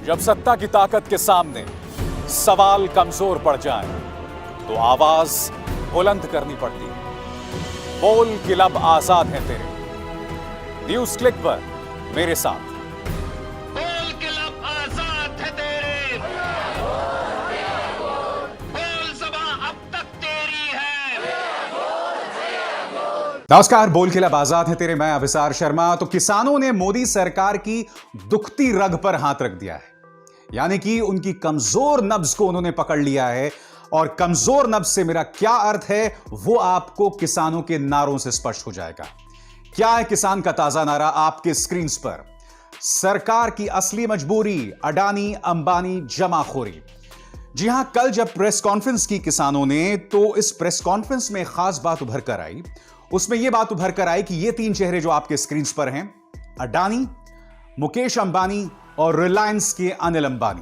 जब सत्ता की ताकत के सामने सवाल कमजोर पड़ जाए तो आवाज बुलंद करनी पड़ती है। बोल कि लब आजाद हैं तेरे। न्यूज क्लिक पर मेरे साथ। बोल के लब आजाद है तेरे, बोल ज़बां अब तक तेरी है। नमस्कार, बोल के लब आजाद है तेरे। मैं अभिसार शर्मा। तो किसानों ने मोदी सरकार की दुखती रग पर हाथ रख दिया है, यानी कि उनकी कमजोर नब्ज को उन्होंने पकड़ लिया है। और कमजोर नब्ज से मेरा क्या अर्थ है वो आपको किसानों के नारों से स्पष्ट हो जाएगा। क्या है किसान का ताजा नारा आपके स्क्रीन पर? सरकार की असली मजबूरी, अडानी अंबानी जमाखोरी। जी हां, कल जब प्रेस कॉन्फ्रेंस की किसानों ने, तो इस प्रेस कॉन्फ्रेंस में खास बात उभर कर आई। उसमें यह बात उभर कर आई कि ये तीन चेहरे जो आपके स्क्रीन पर हैं, अडानी, मुकेश अंबानी और रिलायंस के अनिल अंबानी,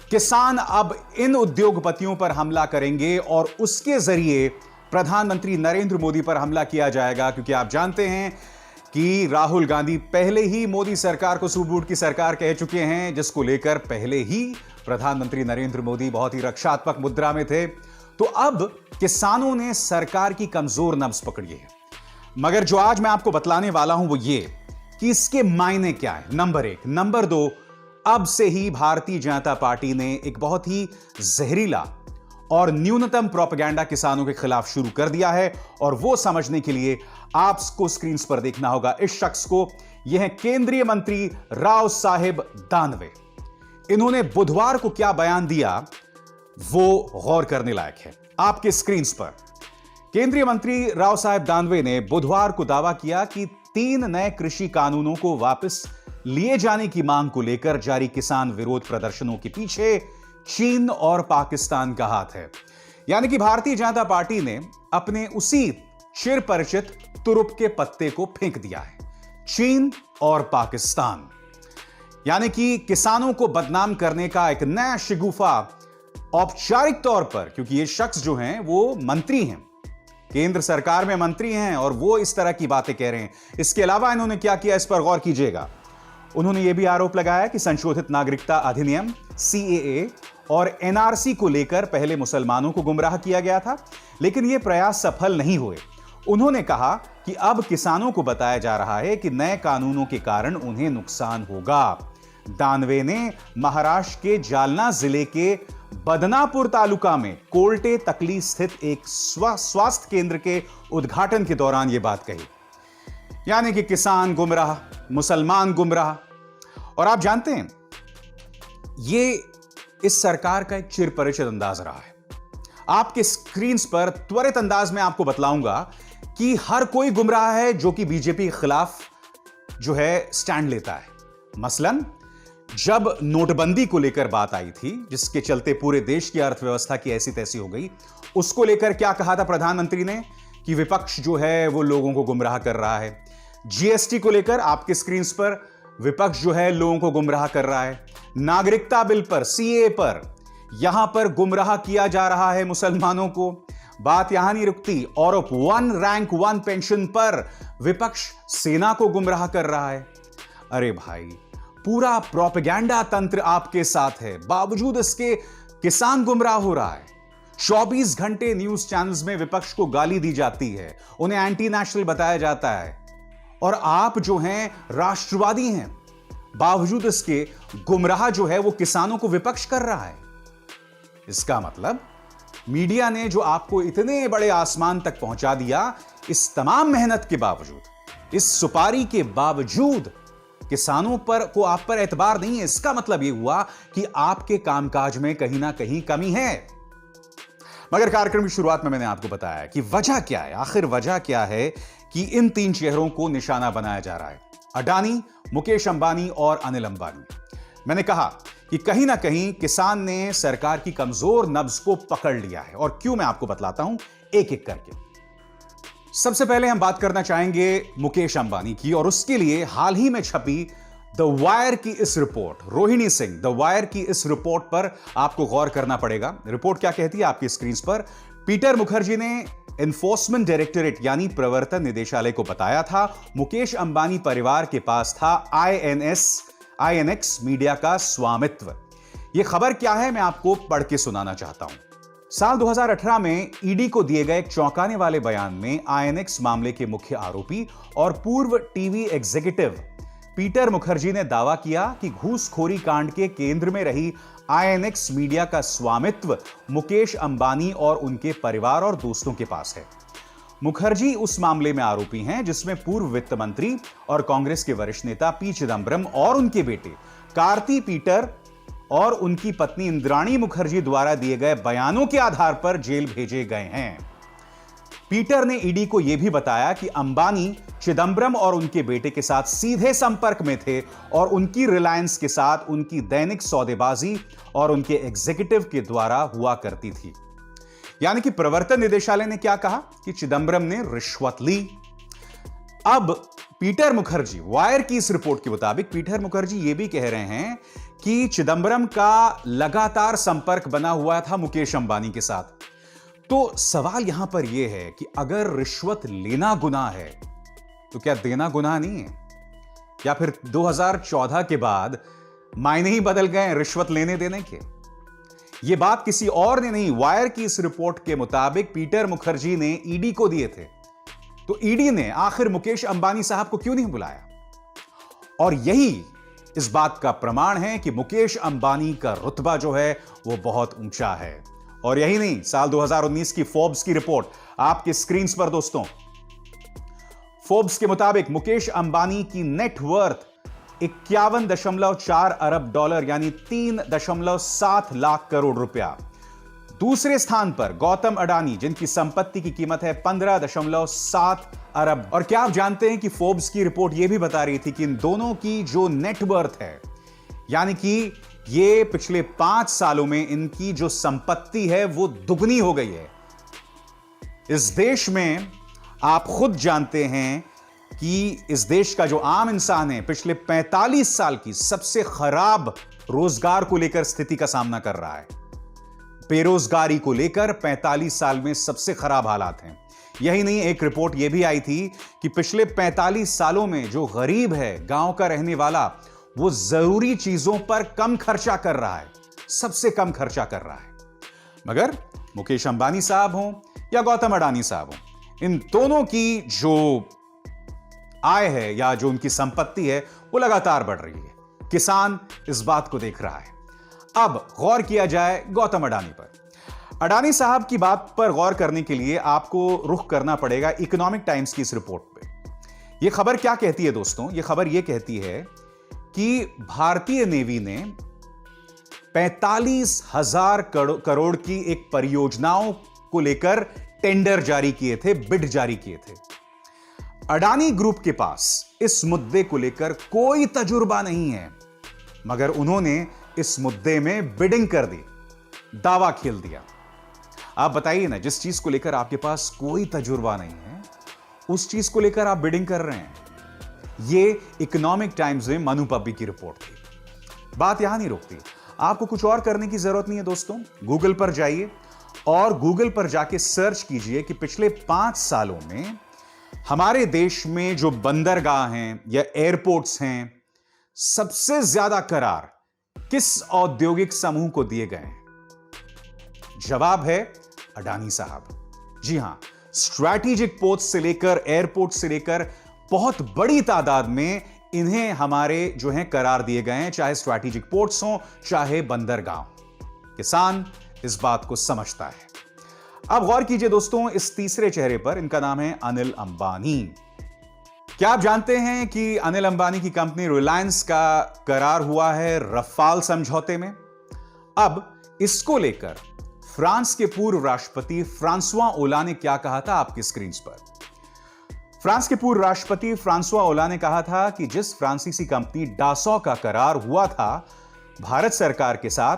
किसान अब इन उद्योगपतियों पर हमला करेंगे और उसके जरिए प्रधानमंत्री नरेंद्र मोदी पर हमला किया जाएगा। क्योंकि आप जानते हैं कि राहुल गांधी पहले ही मोदी सरकार को सूबूट की सरकार कह चुके हैं, जिसको लेकर पहले ही प्रधानमंत्री नरेंद्र मोदी बहुत ही रक्षात्मक मुद्रा में थे। तो अब किसानों ने सरकार की कमजोर नब्ज पकड़ी है। मगर जो आज मैं आपको बतलाने वाला हूं वो ये कि इसके मायने क्या है, नंबर एक। नंबर दो, अब से ही भारतीय जनता पार्टी ने एक बहुत ही जहरीला और न्यूनतम प्रोपेगेंडा किसानों के खिलाफ शुरू कर दिया है। और वो समझने के लिए आपको स्क्रीन पर देखना होगा इस शख्स को। यह है केंद्रीय मंत्री राव साहेब दानवे। इन्होंने बुधवार को क्या बयान दिया वो गौर करने लायक है। आपके स्क्रीन पर केंद्रीय मंत्री राव साहेब दानवे ने बुधवार को दावा किया कि 3 नए कृषि कानूनों को वापस लिए जाने की मांग को लेकर जारी किसान विरोध प्रदर्शनों के पीछे चीन और पाकिस्तान का हाथ है। यानी कि भारतीय जनता पार्टी ने अपने उसी चिर परिचित तुरुप के पत्ते को फेंक दिया है, चीन और पाकिस्तान। यानी कि किसानों को बदनाम करने का एक नया शिगुफा औपचारिक तौर पर, क्योंकि ये शख्स जो हैं वो मंत्री हैं, केंद्र सरकार में मंत्री हैं और वो इस तरह की बातें कह रहे हैं। इसके अलावा इन्होंने क्या किया, इस पर गौर कीजिएगा। उन्होंने यह भी आरोप लगाया कि संशोधित नागरिकता अधिनियम CAA और NRC को लेकर पहले मुसलमानों को गुमराह किया गया था, लेकिन यह प्रयास सफल नहीं हुए। उन्होंने कहा कि अब किसानों को बताया जा रहा है कि नए कानूनों के कारण उन्हें नुकसान होगा। दानवे ने महाराष्ट्र के जालना जिले के बदनापुर तालुका में कोल्टे तकली स्थित एक स्वास्थ्य केंद्र के उद्घाटन के दौरान यह बात कही। यानी कि किसान गुमराह, मुसलमान गुमराह। और आप जानते हैं ये इस सरकार का एक चिरपरिचित अंदाज रहा है। आपके स्क्रीन पर त्वरित अंदाज में आपको बतलाऊंगा कि हर कोई गुमराह है जो कि बीजेपी के खिलाफ जो है स्टैंड लेता है। मसलन जब नोटबंदी को लेकर बात आई थी, जिसके चलते पूरे देश की अर्थव्यवस्था की ऐसी तैसी हो गई, उसको लेकर क्या कहा था प्रधानमंत्री ने कि विपक्ष जो है वो लोगों को गुमराह कर रहा है। GST को लेकर आपके स्क्रीन पर विपक्ष जो है लोगों को गुमराह कर रहा है। नागरिकता बिल पर, CAA पर, यहां पर गुमराह किया जा रहा है मुसलमानों को। बात यहां नहीं रुकती। और 1 रैंक 1 पेंशन पर विपक्ष सेना को गुमराह कर रहा है। अरे भाई, पूरा प्रोपेगेंडा तंत्र आपके साथ है, बावजूद इसके किसान गुमराह हो रहा है। 24 घंटे न्यूज चैनल्स में विपक्ष को गाली दी जाती है, उन्हें एंटी नेशनल बताया जाता है, और आप जो हैं राष्ट्रवादी हैं। बावजूद इसके गुमराह जो है वो किसानों को विपक्ष कर रहा है। इसका मतलब मीडिया ने जो आपको इतने बड़े आसमान तक पहुंचा दिया, इस तमाम मेहनत के बावजूद, इस सुपारी के बावजूद किसानों पर को आप पर एतबार नहीं है। इसका मतलब यह हुआ कि आपके कामकाज में कहीं ना कहीं कमी है। मगर कार्यक्रम की शुरुआत में मैंने आपको बताया कि वजह क्या है, आखिर वजह क्या है कि इन 3 चेहरों को निशाना बनाया जा रहा है, अडानी, मुकेश अंबानी और अनिल अंबानी। मैंने कहा कि कहीं ना कहीं किसान ने सरकार की कमजोर नब्ज को पकड़ लिया है। और क्यों, मैं आपको बतलाता हूं एक एक करके। सबसे पहले हम बात करना चाहेंगे मुकेश अंबानी की, और उसके लिए हाल ही में छपी द वायर की इस report, Rohini Singh the wire की इस रिपोर्ट पर आपको गौर करना पड़ेगा। रिपोर्ट क्या कहती है आपकी स्क्रीन पर? पीटर मुखर्जी ने एनफोर्समेंट डायरेक्टोरेट यानी प्रवर्तन निदेशालय को बताया था मुकेश अंबानी परिवार के पास था INS आईएनएक्स मीडिया का स्वामित्व। यह खबर क्या है, मैं आपको पढ़ के सुनाना चाहता हूं। साल 2018 में ईडी को दिए गए एक चौंकाने वाले बयान में आईएनएक्स मामले के मुख्य आरोपी और पूर्व टीवी एग्जीक्यूटिव पीटर मुखर्जी ने दावा किया कि घूसखोरी कांड के केंद्र में रही आईएनएक्स मीडिया का स्वामित्व मुकेश अंबानी और उनके परिवार और दोस्तों के पास है। मुखर्जी उस मामले में आरोपी हैं जिसमें पूर्व वित्त मंत्री और कांग्रेस के वरिष्ठ नेता पी चिदंबरम और उनके बेटे कार्ति पीटर और उनकी पत्नी इंद्राणी मुखर्जी द्वारा दिए गए बयानों के आधार पर जेल भेजे गए हैं। पीटर ने ईडी को यह भी बताया कि अंबानी चिदंबरम और उनके बेटे के साथ सीधे संपर्क में थे और उनकी रिलायंस के साथ उनकी दैनिक सौदेबाजी और उनके एग्जीक्यूटिव के द्वारा हुआ करती थी। यानी कि प्रवर्तन निदेशालय ने क्या कहा कि चिदंबरम ने रिश्वत ली। अब पीटर मुखर्जी, वायर की इस रिपोर्ट के मुताबिक पीटर मुखर्जी यह भी कह रहे हैं कि चिदंबरम का लगातार संपर्क बना हुआ था मुकेश अंबानी के साथ। तो सवाल यहां पर यह है कि अगर रिश्वत लेना गुनाह है तो क्या देना गुनाह नहीं है? या फिर 2014 के बाद मायने ही बदल गए रिश्वत लेने देने के? यह बात किसी और ने नहीं, वायर की इस रिपोर्ट के मुताबिक पीटर मुखर्जी ने ईडी को दिए थे। तो ईडी ने आखिर मुकेश अंबानी साहब को क्यों नहीं बुलाया? और यही इस बात का प्रमाण है कि मुकेश अंबानी का रुतबा जो है वो बहुत ऊंचा है। और यही नहीं, साल 2019 की फोर्ब्स की रिपोर्ट आपके स्क्रीन पर दोस्तों। फोर्ब्स के मुताबिक मुकेश अंबानी की नेट वर्थ 51.4 अरब डॉलर यानी 3.7 लाख करोड़ रुपया। दूसरे स्थान पर गौतम अडानी, जिनकी संपत्ति की कीमत है 15.7 अरब। और क्या आप जानते हैं कि फोर्ब्स की रिपोर्ट यह भी बता रही थी कि इन दोनों की जो नेट वर्थ है, यानी कि ये पिछले 5 सालों में इनकी जो संपत्ति है वो दुगनी हो गई है। इस देश में आप खुद जानते हैं कि इस देश का जो आम इंसान है पिछले 45 साल की सबसे खराब रोजगार को लेकर स्थिति का सामना कर रहा है। बेरोजगारी को लेकर 45 साल में सबसे खराब हालात हैं। यही नहीं, एक रिपोर्ट यह भी आई थी कि पिछले 45 सालों में जो गरीब है, गांव का रहने वाला, वो जरूरी चीजों पर कम खर्चा कर रहा है, सबसे कम खर्चा कर रहा है। मगर मुकेश अंबानी साहब हों या गौतम अडानी साहब हों, इन दोनों की जो आय है या जो उनकी संपत्ति है वो लगातार बढ़ रही है। किसान इस बात को देख रहा है। अब गौर किया जाए गौतम अडानी पर। अडानी साहब की बात पर गौर करने के लिए आपको रुख करना पड़ेगा इकोनॉमिक टाइम्स की इस रिपोर्ट पे। यह खबर क्या कहती है दोस्तों? यह खबर यह कहती है कि भारतीय नेवी ने 45,000 करोड़ की एक परियोजनाओं को लेकर टेंडर जारी किए थे, बिड जारी किए थे। अडानी ग्रुप के पास इस मुद्दे को लेकर कोई तजुर्बा नहीं है, मगर उन्होंने इस मुद्दे में बिडिंग कर दी, दावा खेल दिया। आप बताइए ना, जिस चीज को लेकर आपके पास कोई तजुर्बा नहीं है उस चीज को लेकर आप बिडिंग कर रहे हैं। यह इकोनॉमिक टाइम्स में मनु पब्बी की रिपोर्ट थी। बात यहां नहीं रुकती, आपको कुछ और करने की जरूरत नहीं है दोस्तों। गूगल पर जाइए और गूगल पर जाके सर्च कीजिए कि पिछले 5 सालों में हमारे देश में जो बंदरगाह हैं या एयरपोर्ट्स हैं, सबसे ज्यादा करार किस औद्योगिक समूह को दिए गए हैं? जवाब है अडानी साहब। जी हां, स्ट्रैटेजिक पोर्ट्स से लेकर एयरपोर्ट से लेकर बहुत बड़ी तादाद में इन्हें हमारे जो हैं करार दिए गए हैं, चाहे स्ट्रैटेजिक पोर्ट्स हों चाहे बंदरगाह। किसान इस बात को समझता है। अब गौर कीजिए दोस्तों इस तीसरे चेहरे पर, इनका नाम है अनिल अंबानी। क्या आप जानते हैं कि अनिल अंबानी की कंपनी रिलायंस का करार हुआ है रफाल समझौते में? अब इसको लेकर फ्रांस के पूर्व राष्ट्रपति फ्रांसुआ ओलांद ने क्या कहा था आपकी स्क्रीन पर। फ्रांस के पूर्व राष्ट्रपति फ्रांसुआ ओलांद ने कहा था कि जिस फ्रांसीसी कंपनी डासॉ का करार हुआ था भारत सरकार के साथ,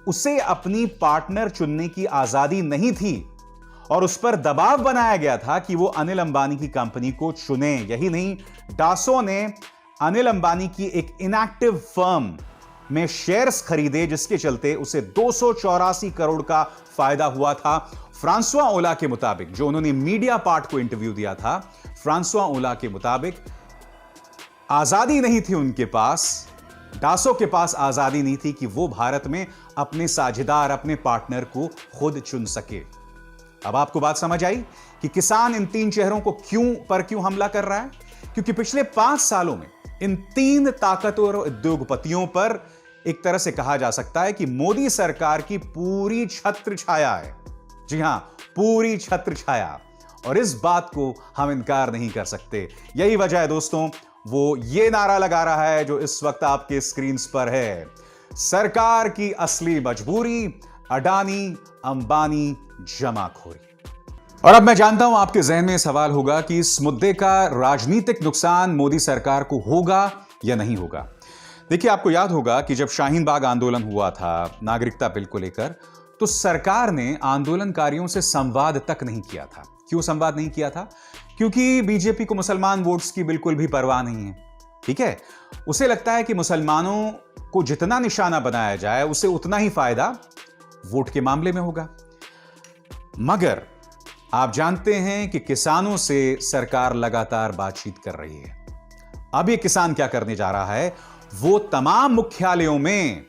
उसे अपनी पार्टनर चुनने की आजादी नहीं थी और उस पर दबाव बनाया गया था कि वो अनिल अंबानी की कंपनी को चुने। यही नहीं, डासो ने अनिल अंबानी की एक इनएक्टिव फर्म में शेयर्स खरीदे, जिसके चलते उसे 284 करोड़ का फायदा हुआ था। फ्रांसुआ ओलांद के मुताबिक, जो उन्होंने मीडिया पार्ट को इंटरव्यू दिया था, फ्रांसुआ ओलांद के मुताबिक आजादी नहीं थी उनके पास डासो के पास आजादी नहीं थी कि वो भारत में अपने साझेदार, अपने पार्टनर को खुद चुन सके। अब आपको बात समझ आई कि किसान इन तीन चेहरों को क्यों हमला कर रहा है? क्योंकि पिछले 5 सालों में इन तीन ताकतवर उद्योगपतियों पर एक तरह से कहा जा सकता है कि मोदी सरकार की पूरी छत्र छाया है। जी हां, पूरी छत्र छाया, और इस बात को हम इनकार नहीं कर सकते। यही वजह है दोस्तों, वो ये नारा लगा रहा है जो इस वक्त आपके स्क्रीन पर है, सरकार की असली मजबूरी, अडानी अंबानी जमाखोरी। और अब मैं जानता हूं आपके जहन में सवाल होगा कि इस मुद्दे का राजनीतिक नुकसान मोदी सरकार को होगा या नहीं होगा। देखिए, आपको याद होगा कि जब शाहीन बाग आंदोलन हुआ था नागरिकता बिल को लेकर, तो सरकार ने आंदोलनकारियों से संवाद तक नहीं किया था। क्यों संवाद नहीं किया था? क्योंकि बीजेपी को मुसलमान वोट्स की बिल्कुल भी परवाह नहीं है। ठीक है, उसे लगता है कि मुसलमानों को जितना निशाना बनाया जाए उसे उतना ही फायदा वोट के मामले में होगा। मगर आप जानते हैं कि किसानों से सरकार लगातार बातचीत कर रही है। अब ये किसान क्या करने जा रहा है? वो तमाम मुख्यालयों में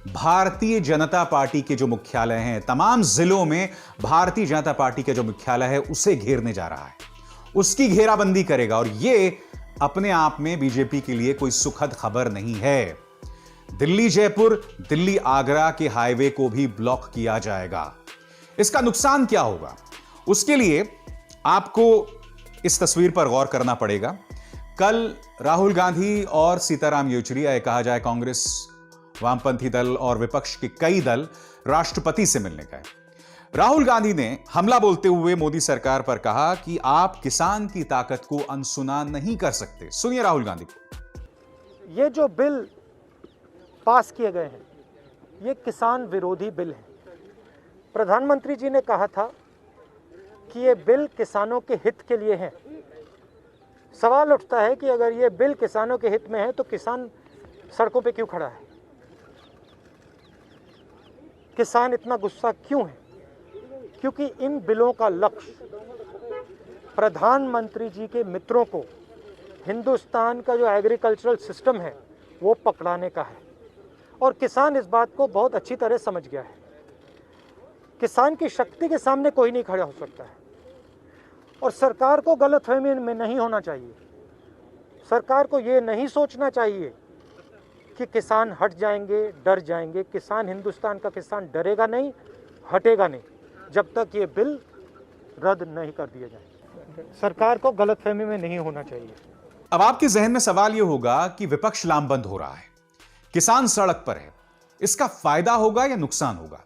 भारतीय जनता पार्टी के जो मुख्यालय हैं, तमाम जिलों में भारतीय जनता पार्टी के जो मुख्यालय है, उसे घेरने जा रहा है, उसकी घेराबंदी करेगा। और यह अपने आप में बीजेपी के लिए कोई सुखद खबर नहीं है। दिल्ली जयपुर, दिल्ली आगरा के हाईवे को भी ब्लॉक किया जाएगा। इसका नुकसान क्या होगा? उसके लिए आपको इस तस्वीर पर गौर करना पड़ेगा। कल राहुल गांधी और सीताराम येचुरी, या कहा जाए कांग्रेस, वामपंथी दल और विपक्ष के कई दल राष्ट्रपति से मिलने गए। राहुल गांधी ने हमला बोलते हुए मोदी सरकार पर कहा कि आप किसान की ताकत को अनसुना नहीं कर सकते। सुनिए राहुल गांधी को। ये जो बिल पास किए गए हैं, ये किसान विरोधी बिल है। प्रधानमंत्री जी ने कहा था कि ये बिल किसानों के हित के लिए है। सवाल उठता है कि अगर ये बिल किसानों के हित में है तो किसान सड़कों पे क्यों खड़ा है? किसान इतना गुस्सा क्यों है? क्योंकि इन बिलों का लक्ष्य प्रधानमंत्री जी के मित्रों को हिंदुस्तान का जो एग्रीकल्चरल सिस्टम है वो पकड़ाने का है, और किसान इस बात को बहुत अच्छी तरह समझ गया है। किसान की शक्ति के सामने कोई नहीं खड़ा हो सकता है, और सरकार को गलतफहमी में नहीं होना चाहिए। सरकार को ये नहीं सोचना चाहिए कि किसान हट जाएंगे, डर जाएंगे। किसान, हिंदुस्तान का किसान डरेगा नहीं, हटेगा नहीं, जब तक ये बिल रद्द नहीं कर दिया जाए। सरकार को गलतफहमी में नहीं होना चाहिए। अब आपके जहन में सवाल यह होगा कि विपक्ष लामबंद हो रहा है, किसान सड़क पर है, इसका फायदा होगा या नुकसान होगा?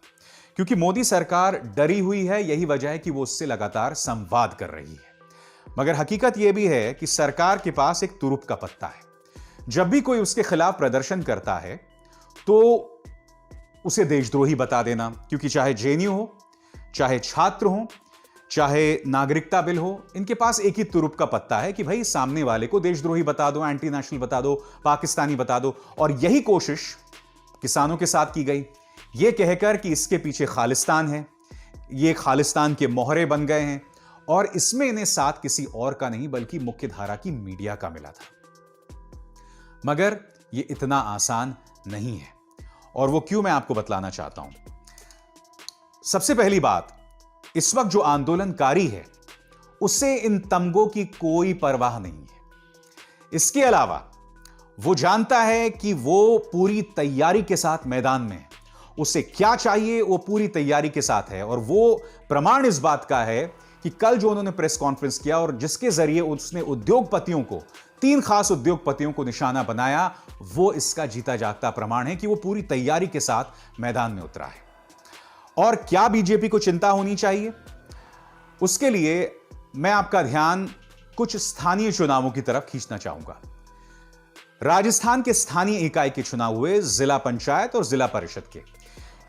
क्योंकि मोदी सरकार डरी हुई है, यही वजह है कि वो उससे लगातार संवाद कर रही है। मगर हकीकत यह भी है कि सरकार के पास एक तुरुप का पत्ता है। जब भी कोई उसके खिलाफ प्रदर्शन करता है तो उसे देशद्रोही बता देना, क्योंकि चाहे जेएनयू हो, चाहे छात्र हो, चाहे नागरिकता बिल हो, इनके पास एक ही तुरुप का पत्ता है कि भाई सामने वाले को देशद्रोही बता दो, एंटी नेशनल बता दो, पाकिस्तानी बता दो। और यही कोशिश किसानों के साथ की गई, यह कहकर कि इसके पीछे खालिस्तान है, ये खालिस्तान के मोहरे बन गए हैं, और इसमें इन्हें साथ किसी और का नहीं बल्कि मुख्यधारा की मीडिया का मिला था। मगर यह इतना आसान नहीं है, और वो क्यों मैं आपको बतलाना चाहता हूं। सबसे पहली बात, इस वक्त जो आंदोलनकारी है उसे इन तमगों की कोई परवाह नहीं है। इसके अलावा वो जानता है कि वो पूरी तैयारी के साथ मैदान में है, उसे क्या चाहिए वो पूरी तैयारी के साथ है। और वो प्रमाण इस बात का है कि कल जो उन्होंने प्रेस कॉन्फ्रेंस किया और जिसके जरिए उसने उद्योगपतियों को, 3 खास उद्योगपतियों को निशाना बनाया, वो इसका जीता जागता प्रमाण है कि वो पूरी तैयारी के साथ मैदान में उतरा है। और क्या बीजेपी को चिंता होनी चाहिए? उसके लिए मैं आपका ध्यान कुछ स्थानीय चुनावों की तरफ खींचना चाहूंगा। राजस्थान के स्थानीय इकाई के चुनाव हुए, जिला पंचायत और जिला परिषद के।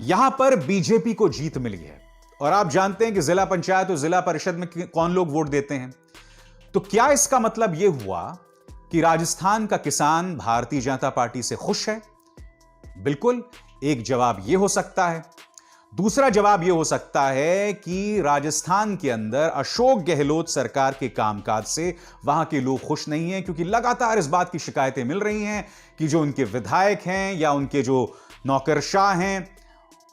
यहां पर बीजेपी को जीत मिली है, और आप जानते हैं कि जिला पंचायत और जिला परिषद में कौन लोग वोट देते हैं। तो क्या इसका मतलब यह हुआ कि राजस्थान का किसान भारतीय जनता पार्टी से खुश है? बिल्कुल, एक जवाब यह हो सकता है। दूसरा जवाब यह हो सकता है कि राजस्थान के अंदर अशोक गहलोत सरकार के कामकाज से वहां के लोग खुश नहीं हैं, क्योंकि लगातार इस बात की शिकायतें मिल रही हैं कि जो उनके विधायक हैं या उनके जो नौकरशाह हैं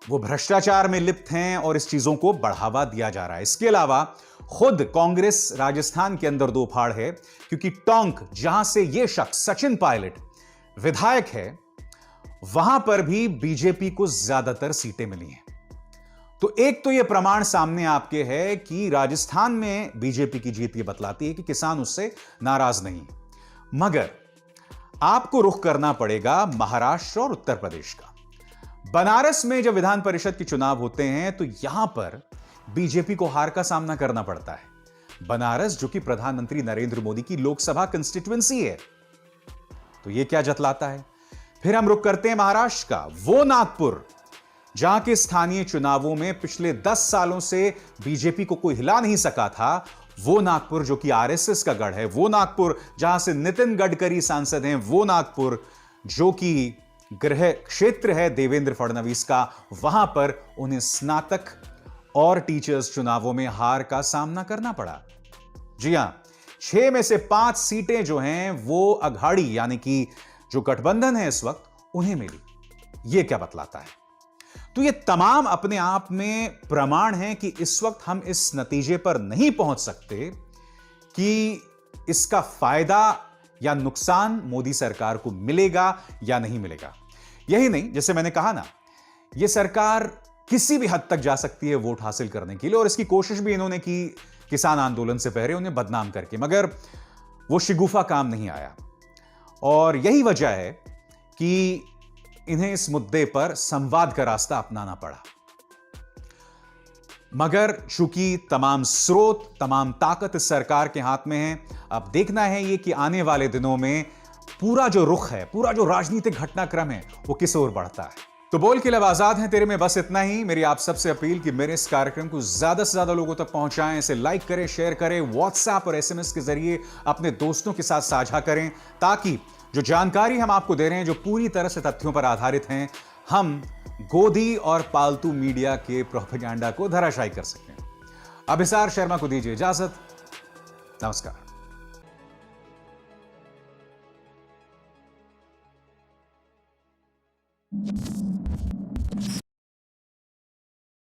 वो भ्रष्टाचार में लिप्त हैं और इस चीजों को बढ़ावा दिया जा रहा है। इसके अलावा खुद कांग्रेस राजस्थान के अंदर दो फाड़ है, क्योंकि टोंक जहां से यह शख्स सचिन पायलट विधायक है वहां पर भी बीजेपी को ज्यादातर सीटें मिली हैं। तो एक तो यह प्रमाण सामने आपके है कि राजस्थान में बीजेपी की जीत यह बतलाती है कि किसान उससे नाराज नहीं, मगर आपको रुख करना पड़ेगा महाराष्ट्र और उत्तर प्रदेश का। बनारस में जब विधान परिषद के चुनाव होते हैं तो यहां पर बीजेपी को हार का सामना करना पड़ता है। बनारस जो कि प्रधानमंत्री नरेंद्र मोदी की लोकसभा कंस्टिट्यूएंसी है, तो यह क्या जतलाता है। फिर हम रुक करते हैं महाराष्ट्र का, वो नागपुर जहां के स्थानीय चुनावों में पिछले 10 सालों से बीजेपी को कोई हिला नहीं सका था। वो नागपुर जो कि आरएसएस का गढ़ है, वो नागपुर जहां से नितिन गडकरी सांसद हैं, वो नागपुर जो कि गृह क्षेत्र है देवेंद्र फडणवीस का, वहां पर उन्हें स्नातक और टीचर्स चुनावों में हार का सामना करना पड़ा। जी हां, 6 में से 5 सीटें जो हैं वो अघाड़ी यानी कि जो गठबंधन है इस वक्त उन्हें मिली। यह क्या बतलाता है। तो ये तमाम अपने आप में प्रमाण हैं कि इस वक्त हम इस नतीजे पर नहीं पहुंच सकते कि इसका फायदा या नुकसान मोदी सरकार को मिलेगा या नहीं मिलेगा। यही नहीं, जैसे मैंने कहा ना, यह सरकार किसी भी हद तक जा सकती है वोट हासिल करने के लिए, और इसकी कोशिश भी इन्होंने की किसान आंदोलन से पहले उन्हें बदनाम करके, मगर वो शिगुफा काम नहीं आया। और यही वजह है कि इन्हें इस मुद्दे पर संवाद का रास्ता अपनाना पड़ा। मगर चूंकि तमाम स्रोत, तमाम ताकत इस सरकार के हाथ में है, अब देखना है ये कि आने वाले दिनों में पूरा जो रुख है, पूरा जो राजनीतिक घटनाक्रम है, वो किस ओर बढ़ता है। तो बोल के लब आजाद हैं तेरे में बस इतना ही। मेरी आप सबसे अपील कि मेरे इस कार्यक्रम को ज्यादा से ज्यादा लोगों तक पहुंचाएं, इसे लाइक करें, शेयर करें, व्हाट्सएप और एसएमएस के जरिए अपने दोस्तों के साथ साझा करें, ताकि जो जानकारी हम आपको दे रहे हैं, जो पूरी तरह से तथ्यों पर आधारित हैं, हम गोदी और पालतू मीडिया के प्रोपेगेंडा को धराशायी कर सकें। अभिसार शर्मा को दीजिए इजाजत। नमस्कार।